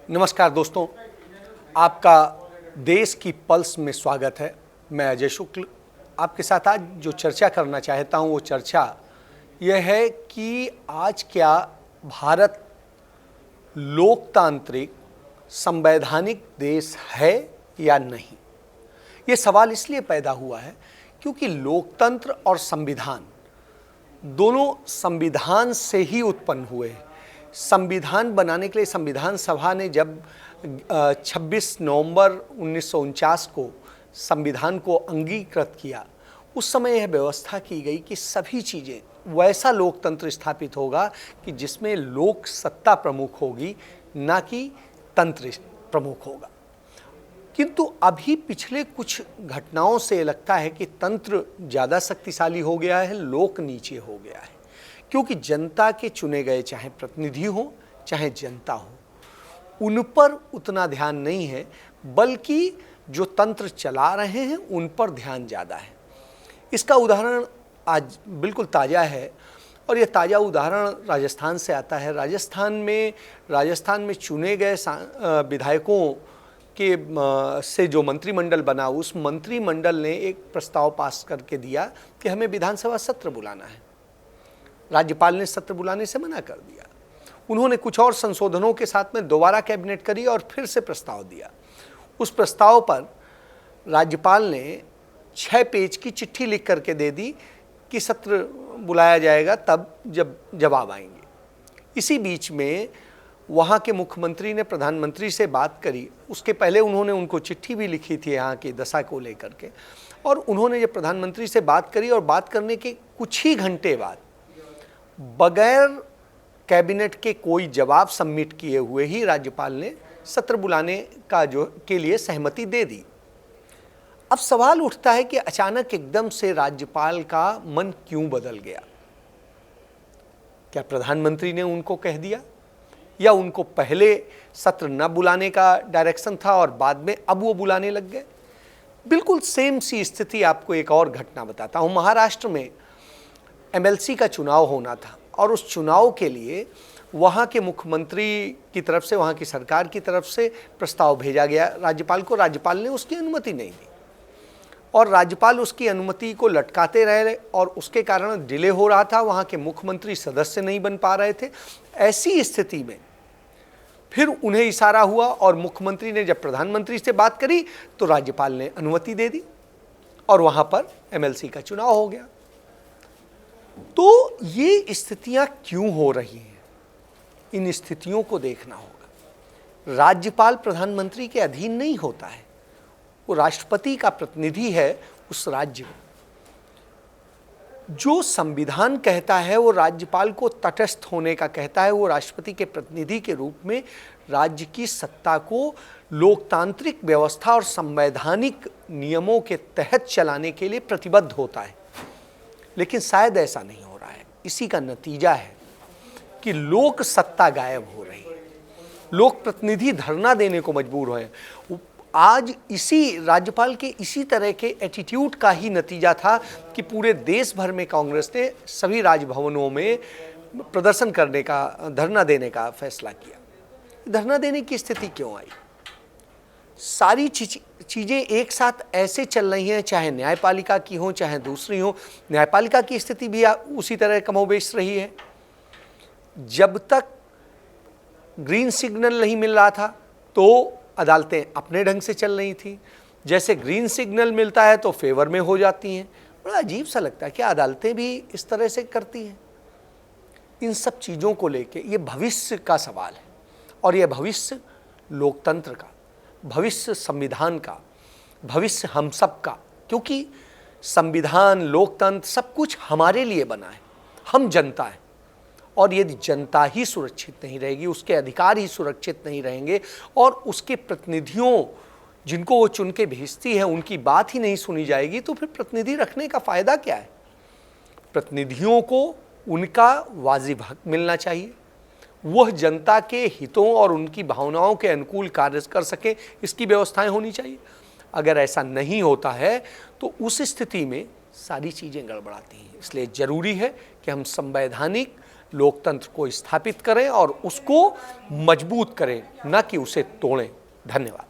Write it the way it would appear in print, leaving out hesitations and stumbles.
नमस्कार दोस्तों, आपका देश की पल्स में स्वागत है। मैं अजय शुक्ल आपके साथ आज जो चर्चा करना चाहता हूं वो चर्चा यह है कि आज क्या भारत लोकतांत्रिक संवैधानिक देश है या नहीं। ये सवाल इसलिए पैदा हुआ है क्योंकि लोकतंत्र और संविधान दोनों संविधान से ही उत्पन्न हुए हैं। संविधान बनाने के लिए संविधान सभा ने जब 26 नवंबर 1949 को संविधान को अंगीकृत किया, उस समय यह व्यवस्था की गई कि सभी चीज़ें वैसा लोकतंत्र स्थापित होगा कि जिसमें लोक सत्ता प्रमुख होगी, ना कि तंत्र प्रमुख होगा। किंतु अभी पिछले कुछ घटनाओं से लगता है कि तंत्र ज़्यादा शक्तिशाली हो गया है, लोक नीचे हो गया है। क्योंकि जनता के चुने गए चाहे प्रतिनिधि हो चाहे जनता हो, उन पर उतना ध्यान नहीं है, बल्कि जो तंत्र चला रहे हैं उन पर ध्यान ज़्यादा है। इसका उदाहरण आज बिल्कुल ताज़ा है और ये ताज़ा उदाहरण राजस्थान से आता है। राजस्थान में चुने गए विधायकों के से जो मंत्रिमंडल बना, उस मंत्रिमंडल ने एक प्रस्ताव पास करके दिया कि हमें विधानसभा सत्र बुलाना है। राज्यपाल ने सत्र बुलाने से मना कर दिया। उन्होंने कुछ और संशोधनों के साथ में दोबारा कैबिनेट करी और फिर से प्रस्ताव दिया। उस प्रस्ताव पर राज्यपाल ने 6 पेज की चिट्ठी लिख करके दे दी कि सत्र बुलाया जाएगा तब जब जवाब आएंगे। इसी बीच में वहाँ के मुख्यमंत्री ने प्रधानमंत्री से बात करी। उसके पहले उन्होंने उनको चिट्ठी भी लिखी थी यहाँ की दशा को लेकर के, और उन्होंने जब प्रधानमंत्री से बात करी और बात करने के कुछ ही घंटे बाद बगैर कैबिनेट के कोई जवाब सबमिट किए हुए ही राज्यपाल ने सत्र बुलाने के लिए सहमति दे दी। अब सवाल उठता है कि अचानक एकदम से राज्यपाल का मन क्यों बदल गया। क्या प्रधानमंत्री ने उनको कह दिया, या उनको पहले सत्र न बुलाने का डायरेक्शन था और बाद में अब वो बुलाने लग गए। बिल्कुल सेम सी स्थिति आपको एक और घटना बताता हूँ। महाराष्ट्र में एमएलसी का चुनाव होना था और उस चुनाव के लिए वहाँ के मुख्यमंत्री की तरफ से, वहाँ की सरकार की तरफ से प्रस्ताव भेजा गया राज्यपाल को। राज्यपाल ने उसकी अनुमति नहीं दी और राज्यपाल उसकी अनुमति को लटकाते रहे और उसके कारण डिले हो रहा था। वहाँ के मुख्यमंत्री सदस्य नहीं बन पा रहे थे। ऐसी स्थिति में फिर उन्हें इशारा हुआ और मुख्यमंत्री ने जब प्रधानमंत्री से बात करी तो राज्यपाल ने अनुमति दे दी और वहाँ पर एमएलसी का चुनाव हो गया। तो ये स्थितियां क्यों हो रही हैं, इन स्थितियों को देखना होगा। राज्यपाल प्रधानमंत्री के अधीन नहीं होता है, वो राष्ट्रपति का प्रतिनिधि है उस राज्य में। जो संविधान कहता है वो राज्यपाल को तटस्थ होने का कहता है। वो राष्ट्रपति के प्रतिनिधि के रूप में राज्य की सत्ता को लोकतांत्रिक व्यवस्था और संवैधानिक नियमों के तहत चलाने के लिए प्रतिबद्ध होता है। लेकिन शायद ऐसा नहीं हो रहा है। इसी का नतीजा है कि लोक सत्ता गायब हो रही है। लोक प्रतिनिधि धरना देने को मजबूर हुए। आज इसी राज्यपाल के इसी तरह के एटीट्यूड का ही नतीजा था कि पूरे देश भर में कांग्रेस ने सभी राजभवनों में प्रदर्शन करने का, धरना देने का फैसला किया। धरना देने की स्थिति क्यों आई? सारी चीज़ें एक साथ ऐसे चल रही हैं, चाहे न्यायपालिका की हो चाहे दूसरी हो। न्यायपालिका की स्थिति भी उसी तरह कमोबेश रही है। जब तक ग्रीन सिग्नल नहीं मिल रहा था तो अदालतें अपने ढंग से चल रही थी। जैसे ग्रीन सिग्नल मिलता है तो फेवर में हो जाती हैं। बड़ा अजीब सा लगता है कि अदालतें भी इस तरह से करती हैं। इन सब चीज़ों को लेके ये भविष्य का सवाल है और ये भविष्य लोकतंत्र का, भविष्य संविधान का, भविष्य हम सब का। क्योंकि संविधान, लोकतंत्र सब कुछ हमारे लिए बना है, हम जनता हैं। और यदि जनता ही सुरक्षित नहीं रहेगी, उसके अधिकार ही सुरक्षित नहीं रहेंगे और उसके प्रतिनिधियों जिनको वो चुन के भेजती है उनकी बात ही नहीं सुनी जाएगी, तो फिर प्रतिनिधि रखने का फ़ायदा क्या है। प्रतिनिधियों को उनका वाजिब हक मिलना चाहिए, वह जनता के हितों और उनकी भावनाओं के अनुकूल कार्य कर सके, इसकी व्यवस्थाएं होनी चाहिए। अगर ऐसा नहीं होता है तो उस स्थिति में सारी चीज़ें गड़बड़ाती हैं। इसलिए ज़रूरी है कि हम संवैधानिक लोकतंत्र को स्थापित करें और उसको मजबूत करें, न कि उसे तोड़ें। धन्यवाद।